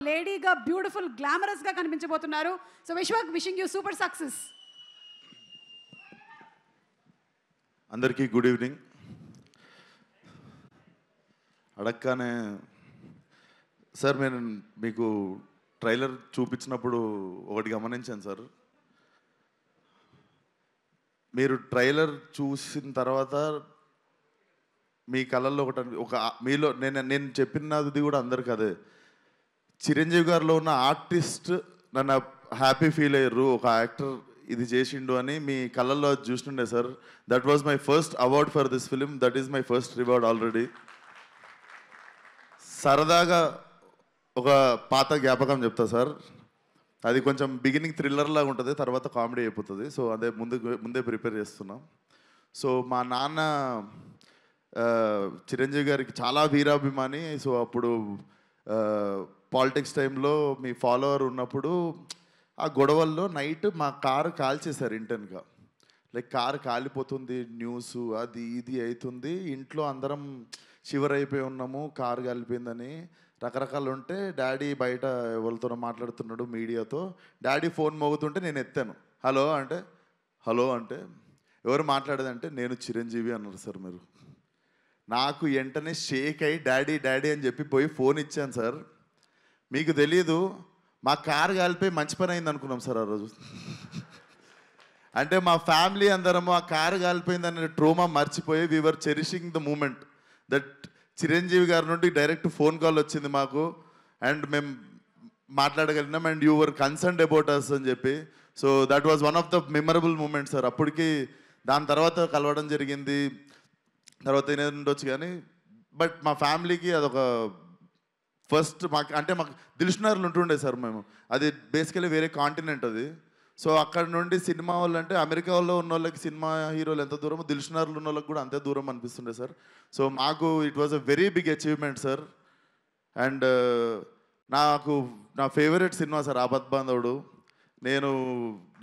లేడీగా beautiful glamorous గా కనిపించబోతున్నారు. So Vishwak, wishing you super success. అందరికీ గుడ్ ఈవినింగ్. అడగగానే సార్ నేను మీకు ట్రైలర్ చూపించినప్పుడు ఒకటి గమనించాను సార్. మీరు ట్రైలర్ చూసిన తర్వాత మీ కళల్లో ఒక మీలో నేను చెప్పినది కూడా అందరికి అదే, చిరంజీవి గారిలో ఉన్న ఆర్టిస్ట్ నన్ను హ్యాపీ ఫీల్ అయ్యారు, ఒక యాక్టర్ ఇది చేసిండు అని మీ కళ్ళల్లో చూస్తుండే sir. That was my first award for this film, that is my first reward already. సరదాగా ఒక పాత జ్ఞాపకం చెప్తా సార్. అది కొంచెం బిగినింగ్ థ్రిల్లర్ లాగా ఉంటుంది, తర్వాత కామెడీ అయిపోతుంది. సో అదే ముందే ప్రిపేర్ చేస్తున్నాం. సో మా నాన్న చిరంజీవి గారికి చాలా వీరాభిమాని. సో అప్పుడు పాలిటిక్స్ టైంలో మీ ఫాలోవర్ ఉన్నప్పుడు ఆ గొడవల్లో నైట్ మా కారు కాల్చేశారు ఇంటెన్గా. లైక్ కారు కాలిపోతుంది, న్యూస్ అది ఇది అవుతుంది, ఇంట్లో అందరం షివర్ అయిపోయి ఉన్నాము, కారు కాలిపోయిందని రకరకాలు ఉంటే డాడీ బయట ఎవరితోనో మాట్లాడుతున్నాడు మీడియాతో. డాడీ ఫోన్ మోగుతుంటే నేను ఎత్తాను. హలో అంటే ఎవరు మాట్లాడేదంటే నేను చిరంజీవి అన్నారు సార్. మీరు నాకు వెంటనే షేక్ అయ్యి డాడీ అని చెప్పి పోయి ఫోన్ ఇచ్చాను సార్. మీకు తెలీదు, మా కారు కాలిపోయి మంచి పని అయింది అనుకున్నాం సార్ ఆ రోజు. అంటే మా ఫ్యామిలీ అందరము ఆ కారు కాలిపోయిందనే ట్రోమా మర్చిపోయి we're cherishing the moment that Chiranjeevi గారి నుండి డైరెక్ట్ ఫోన్ కాల్ వచ్చింది మాకు అండ్ మేము మాట్లాడగలిగినాం and you were concerned about us అని చెప్పి. So that was one of the memorable moment sir. అప్పటికి దాని తర్వాత కలవడం జరిగింది, తర్వాత ఏదైనా ఉండొచ్చు కానీ బట్ మా ఫ్యామిలీకి అదొక ఫస్ట్ మాకు దిల్షునగర్లో ఉంటుండే సార్ మేము. అది బేసికలీ వేరే కాంటినెంట్ అది. సో అక్కడ నుండి సినిమా వాళ్ళు అంటే అమెరికా వాళ్ళు ఉన్న వాళ్ళకి సినిమా హీరోలు ఎంత దూరమో దిల్షునగర్లో ఉన్న వాళ్ళకి కూడా అంతే దూరం అనిపిస్తుండే సార్. సో మాకు it was a very big achievement sir. And నా favourite cinema sir Aapadbandhavudu.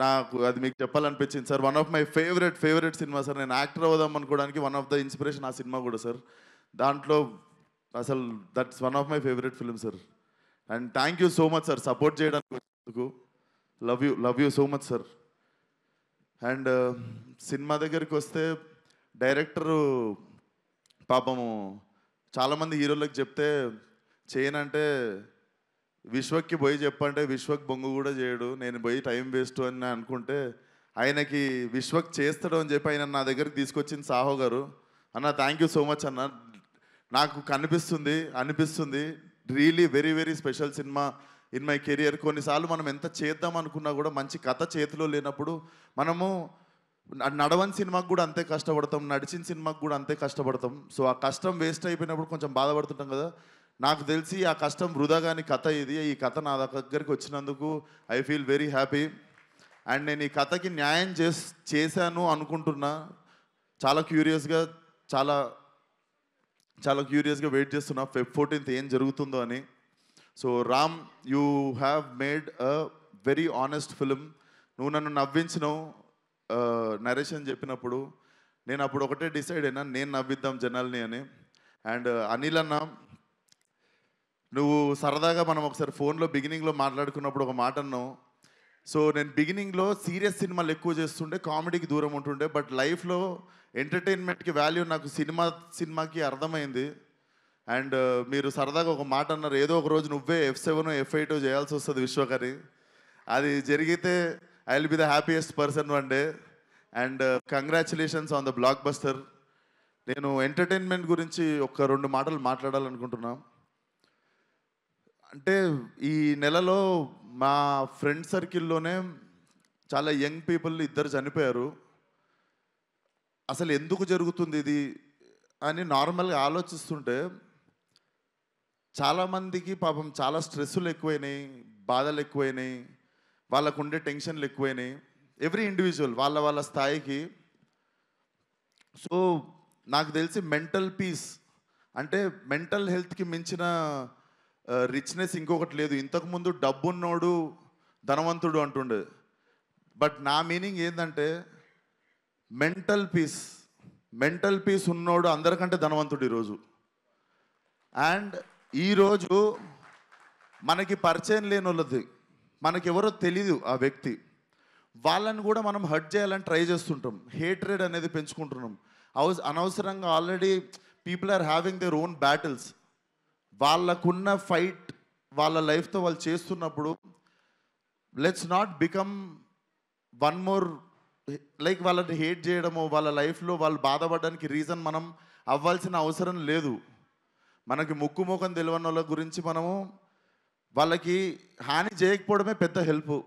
నాకు అది మీకు చెప్పాలనిపించింది sir. One of my favourite cinema sir. నేను యాక్టర్ అవుదాం అనుకోవడానికి వన్ ఆఫ్ ద ఇన్స్పిరేషన్ ఆ సినిమా కూడా సార్. దాంట్లో అసలు that's one of my favourite film sir. And thank you so much sir support చేయడానికి వచ్చినందుకు. Love you so much sir. And cinema దగ్గరికి వస్తే డైరెక్టరు పాపము చాలామంది హీరోలకు చెప్తే చేయనంటే విశ్వక్కి పోయి చెప్పంటే విశ్వక్ బొంగు కూడా చేయడు, నేను పోయి టైం వేస్ట్ అని అనుకుంటే ఆయనకి విశ్వక్ చేస్తాడు అని చెప్పి ఆయన నా దగ్గరికి తీసుకొచ్చింది సాహో గారు. అన్న థ్యాంక్ యూ సో మచ్ అన్న. నాకు అనిపిస్తుంది really very very special cinema in my career. కొన్నిసార్లు మనం ఎంత చేద్దాం అనుకున్నా కూడా మంచి కథ చేతిలో లేనప్పుడు మనము నడవని సినిమాకు కూడా అంతే కష్టపడతాం, నడిచిన సినిమాకు కూడా అంతే కష్టపడతాం. సో ఆ కష్టం వేస్ట్ అయిపోయినప్పుడు కొంచెం బాధపడుతుంటాం కదా. నాకు తెలిసి ఆ కష్టం వృధా కాని కథ ఇది. ఈ కథ నా దగ్గరికి వచ్చినందుకు I feel very happy. And నేను ఈ కథకి న్యాయం చేశాను అనుకుంటున్నా. చాలా క్యూరియస్గా వెయిట్ చేస్తున్నా Feb 14th ఏం జరుగుతుందో అని. So Ram, you have made a very honest film. నువ్వు నన్ను నవ్వించినావు నరేషన్ చెప్పినప్పుడు. నేను అప్పుడు ఒకటే డిసైడ్ అయినా, నేను నవ్విద్దాం జనాల్ని అని. అండ్ అనిల్ అన్న, నువ్వు సరదాగా మనం ఒకసారి ఫోన్లో బిగినింగ్లో మాట్లాడుకున్నప్పుడు ఒక మాట అన్నావు. సో నేను బిగినింగ్లో సీరియస్ సినిమాలు ఎక్కువ చేస్తుండే, కామెడీకి దూరం ఉంటుండే. బట్ లైఫ్లో ఎంటర్టైన్మెంట్కి వాల్యూ నాకు సినిమాకి అర్థమైంది. అండ్ మీరు సరదాగా ఒక మాట అన్నారు, ఏదో ఒక రోజు నువ్వే F7 F8 చేయాల్సి వస్తుంది విశ్వకరి. అది జరిగితే I will be the happiest person one day. And congratulations on the block buster. నేను ఎంటర్టైన్మెంట్ గురించి ఒక 2 మాటలు మాట్లాడాలనుకుంటున్నా. అంటే ఈ నెలలో మా ఫ్రెండ్ సర్కిల్లోనే చాలా యంగ్ పీపుల్ 2 చనిపోయారు. అసలు ఎందుకు జరుగుతుంది ఇది అని నార్మల్గా ఆలోచిస్తుంటే చాలామందికి పాపం చాలా స్ట్రెస్సులు ఎక్కువైనాయి, బాధలు ఎక్కువైనాయి, వాళ్ళకు ఉండే టెన్షన్లు ఎక్కువైనాయి. ఎవ్రీ ఇండివిజువల్ వాళ్ళ స్థాయికి. సో నాకు తెలిసి మెంటల్ పీస్ అంటే మెంటల్ హెల్త్కి మించిన రిచ్నెస్ ఇంకొకటి లేదు. ఇంతకుముందు డబ్బున్నోడు ధనవంతుడు అంటుండే, బట్ నా మీనింగ్ ఏంటంటే మెంటల్ పీస్ ఉన్నోడు అందరికంటే ధనవంతుడు ఈరోజు. అండ్ ఈరోజు మనకి పరిచయం లేని వాళ్ళది, మనకెవరో తెలీదు ఆ వ్యక్తి, వాళ్ళని కూడా మనం హర్ట్ చేయాలని ట్రై చేస్తుంటాం. హేట్రెడ్ అనేది పెంచుకుంటున్నాం. అనవసరంగా already people are having their own battles. వాళ్ళకున్న ఫైట్ వాళ్ళ లైఫ్తో వాళ్ళు చేస్తున్నప్పుడు let's not become one more, like వాళ్ళని హేట్ చేయడము, వాళ్ళ లైఫ్లో వాళ్ళు బాధపడడానికి రీజన్ మనం అవ్వాల్సిన అవసరం లేదు. మనకి ముక్కు ముఖం తెలియని వాళ్ళ గురించి మనము వాళ్ళకి హాని చేయకపోవడమే పెద్ద హెల్ప్.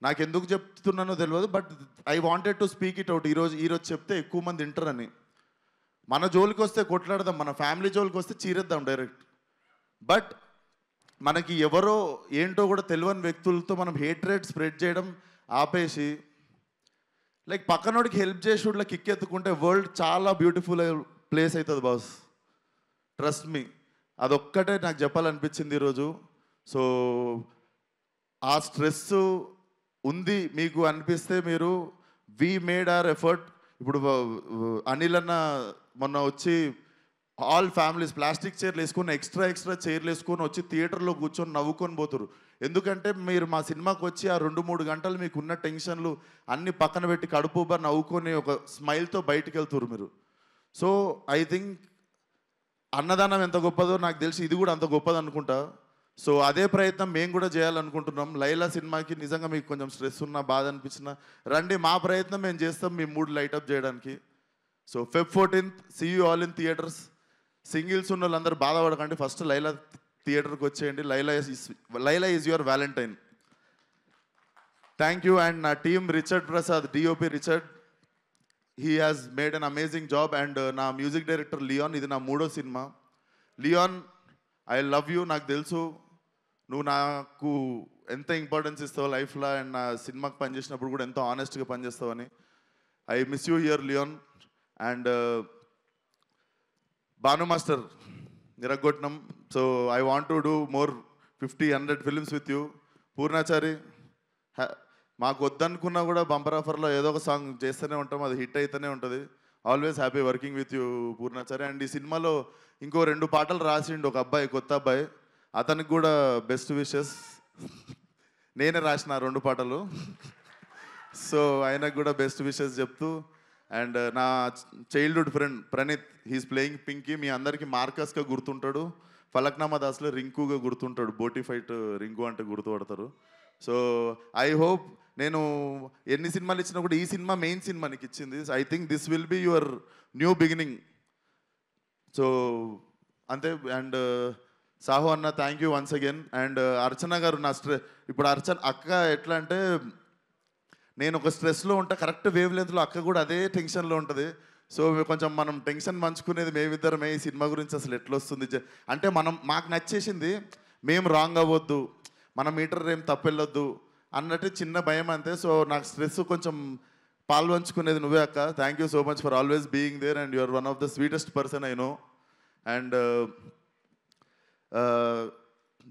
నాకు ఎందుకు చెప్తున్నానో తెలియదు, but I wanted to speak it out. ఈరోజు చెప్తే ఎక్కువ మంది వింటారని. మన జోలికి వస్తే కొట్లాడదాం, మన ఫ్యామిలీ జోలికి వస్తే చీరేద్దాం డైరెక్ట్. బట్ మనకి ఎవరో ఏంటో కూడా తెలియని వ్యక్తులతో మనం హేట్రేట్ స్ప్రెడ్ చేయడం ఆపేసి, లైక్ పక్కనోడికి హెల్ప్ చేసేవాళ్ళకి కిక్ ఎత్తుకుంటే వరల్డ్ చాలా బ్యూటిఫుల్ ప్లేస్ అవుతుంది బాస్. ట్రస్ట్ మీ, అదొక్కటే నాకు చెప్పాలనిపించింది ఈరోజు. సో ఆ స్ట్రెస్ ఉంది మీకు అనిపిస్తే మీరు వి మేడ్ అవర్ ఎఫర్ట్. ఇప్పుడు అనిల్ అన్న మొన్న వచ్చి ఆల్ ఫ్యామిలీస్ ప్లాస్టిక్ చైర్లు వేసుకొని ఎక్స్ట్రా చైర్లు వేసుకొని వచ్చి థియేటర్లో కూర్చొని నవ్వుకొని పోతారు. ఎందుకంటే మీరు మా సినిమాకి వచ్చి ఆ 2-3 గంటలు మీకు ఉన్న టెన్షన్లు అన్ని పక్కన పెట్టి కడుపుబా నవ్వుకొని ఒక స్మైల్తో బయటికి వెళ్తారు మీరు. సో ఐ థింక్ అన్నదానం ఎంత గొప్పదో నాకు తెలిసి ఇది కూడా అంత గొప్పది అనుకుంటా. సో అదే ప్రయత్నం మేము కూడా చేయాలనుకుంటున్నాం. లైలా సినిమాకి నిజంగా మీకు కొంచెం స్ట్రెస్ ఉన్నా, బాధ అనిపించినా రండి, మా ప్రయత్నం మేము చేస్తాం మీ మూడ్ లైటప్ చేయడానికి. So Feb 14th see you all in theatres. Singles ఉన్న వాళ్ళందరూ బాధపడకండి, ఫస్ట్ లైలా థియేటర్కి వచ్చేయండి. Laila is your valentine. Thank you. And నా team Richard Prasad, DOP Richard, he has made an amazing job. And నా మ్యూజిక్ డైరెక్టర్ లియాన్, ఇది నా 3వ cinema. Leon, I love you. నాకు తెలుసు నువ్వు నాకు ఎంత ఇంపార్టెన్స్ ఇస్తావు లైఫ్లో, అండ్ నా సినిమాకి పనిచేసినప్పుడు కూడా ఎంతో ఆనెస్ట్గా పనిచేస్తావని. I miss you here Leon. And Bhanu master నిరగొట్టినం. So I want to do more 50-100 films with you. Purnachari, మాకు వద్దనుకున్నా కూడా బంపర్ ఆఫర్లో ఏదో ఒక సాంగ్ చేస్తూనే ఉంటాం, అది హిట్ అయితేనే ఉంటుంది. Always happy working with you Purnachari. And ఈ సినిమాలో ఇంకో 2 పాటలు రాసిండు ఒక అబ్బాయి, కొత్త అబ్బాయి, అతనికి కూడా బెస్ట్ విషెస్. నేనే రాసిన 2 పాటలు. సో ఆయనకు కూడా బెస్ట్ విషెస్ చెప్తూ. అండ్ నా childhood friend Praneeth, he's playing Pinky. మీ అందరికీ మార్కస్గా గుర్తుంటాడు, ఫలక్నామా దాస్లో రింకుగా గుర్తుంటాడు, బోటీ ఫైట్ రింకు అంటే గుర్తుపడతారు. సో ఐ హోప్ నేను ఎన్ని సినిమాలు ఇచ్చినా కూడా ఈ సినిమా మెయిన్ సినిమా నీకు ఇచ్చింది. I think this will be your new beginning. So అంతే. అండ్ సాహు అన్న, thank you once again. And Archana గారు, నా ఇప్పుడు అక్క ఎట్లా అంటే, నేను ఒక స్ట్రెస్లో ఉంటా, కరెక్ట్ వేవ్ లెంత్లో అక్క కూడా అదే టెన్షన్లో ఉంటుంది. సో కొంచెం మనం టెన్షన్ పంచుకునేది మేమిద్దరమే. ఈ సినిమా గురించి అసలు ఎట్లా వస్తుంది అంటే, మాకు నచ్చేసింది, మేము రాంగ్ అవ్వద్దు, మన మీటర్ ఏం తప్పెళ్ళొద్దు అన్నట్టు చిన్న భయం అంతే. సో నాకు స్ట్రెస్ కొంచెం పాల్పంచుకునేది నువ్వే అక్క. Thank you so much for always being there. And you're one of the sweetest person I know. And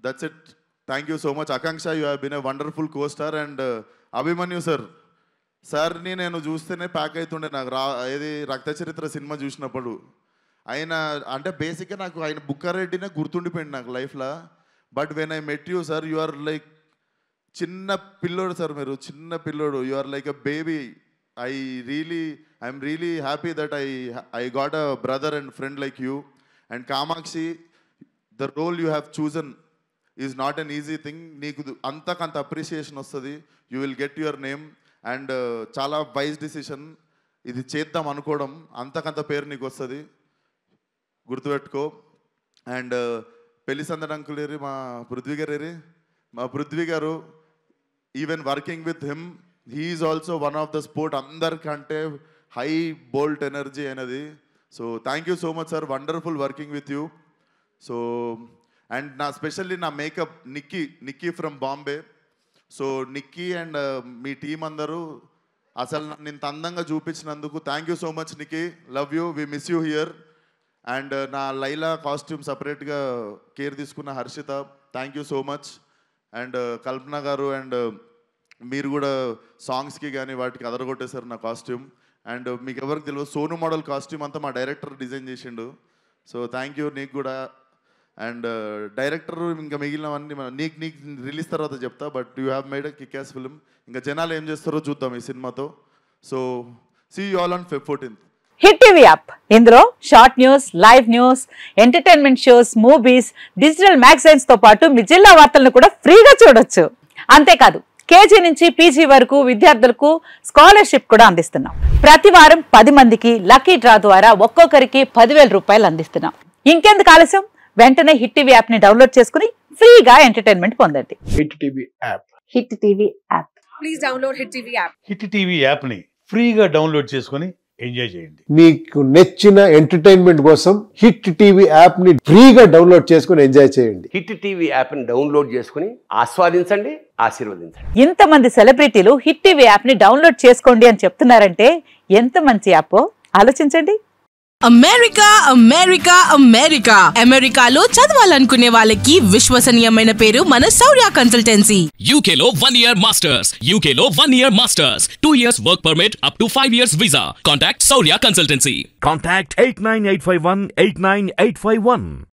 that's it. Thank you so much. Akanksha, you have been a wonderful costar. And Abhimanyu సార్ని నేను చూస్తేనే pack అవుతుండే. నాకు ఏది రక్త చరిత్ర cinema చూసినప్పుడు ఆయన అంటే బేసిక్గా నాకు ఆయన బుక్కారెడ్డినే గుర్తుండిపోయింది నాకు లైఫ్లో. But when I met you sir, you are like చిన్న పిల్లోడు సార్, మీరు చిన్న పిల్లోడు. You are like a baby. I'm really happy that I got a brother and friend like you. And Kamakshi, the role you have chosen is not an easy thing. నీకు అంతకంత appreciation వస్తుంది. You will get your name. And చాలా wise decision ఇది చేద్దాం అనుకోవడం, అంతకంత పేరు నీకు వస్తుంది, గుర్తుపెట్టుకో. అండ్ పెళ్లి సందడి అంకులేరి మా పృథ్వీ గారు, even working with him, he is also one of the sport. అందరికంటే హై బోల్ట్ ఎనర్జీ అనేది. So thank you so much sir, wonderful working with you. So and specially నా makeup Nikki from Bombay. So Nikki and మీ team అందరూ అసలు నన్ను ఇంత అందంగా చూపించినందుకు thank you so much Nikki. Love you, we miss you here. And నా Laila costume సపరేట్గా కేర్ తీసుకున్న Harshitha, thank you so much. And కల్పన గారు, అండ్ మీరు కూడా సాంగ్స్కి కానీ వాటికి అదరగొట్టేశారు నా కాస్ట్యూమ్. అండ్ మీకు ఎవరికి తెలియదు, సోను మోడల్ కాస్ట్యూమ్ అంతా మా డైరెక్టర్ డిజైన్ చేసిండు. సో థ్యాంక్ యూ నీకు కూడా. అండ్ డైరెక్టర్ ఇంకా మిగిలినవన్నీ నీకు రిలీజ్ తర్వాత చెప్తా. But you have made a kick ass film. ఇంకా జనాలు ఏం చేస్తారో చూద్దాం ఈ సినిమాతో. So see you all on Feb 14th. Hit TV app, ఇందులో short news, live news, entertainment shows, movies, digital magazines తో పాటు మీ జిల్లా వార్తలను కూడా ఫ్రీగా చూడొచ్చు. అంతేకాదు కేజీ నుంచి పీజీ వరకు విద్యార్థులకు స్కాలర్షిప్ కూడా అందిస్తున్నాం. ప్రతి వారం 10 మందికి లక్కీ డ్రా ద్వారా ఒక్కొక్కరికి 10,000 రూపాయలు అందిస్తున్నాం. ఇంకెందుకు ఆలస్యం, వెంటనే హిట్ టీవీ యాప్ ని డౌన్లోడ్ చేసుకుని ఫ్రీగా ఎంటర్టైన్మెంట్ పొందండి. Hit TV app. Hit TV app. Please download hit TV app. Hit TV app ని ఫ్రీగా డౌన్లోడ్ చేసుకుని ఎంజాయ్ చేయండి. మీకు నచ్చిన ఎంటర్టైన్మెంట్ కోసం హిట్ టీవీ యాప్ ని ఫ్రీగా డౌన్లోడ్ చేసుకుని ఎంజాయ్ చేయండి. హిట్ టీవీ యాప్ ని డౌన్లోడ్ చేసుకుని ఆస్వాదించండి, ఆశీర్వదించండి. ఇంతమంది సెలబ్రిటీలు హిట్ టీవీ యాప్ ని డౌన్లోడ్ చేసుకోండి అని చెప్తున్నారంటే ఎంత మంచి యాప్ ఆలోచించండి. అమెరికా అమెరికా అమెరికా అమెరికాలో చదవాలనుకునే వాళ్ళకి విశ్వసనీయమైన పేరు మన శౌర్య కన్సల్టెన్సీ. UK లో 1 year masters, UK లో 1 year masters, 2 years work permit up to 5 years visa. Contact Saurya Consultancy. Contact 89851 89851.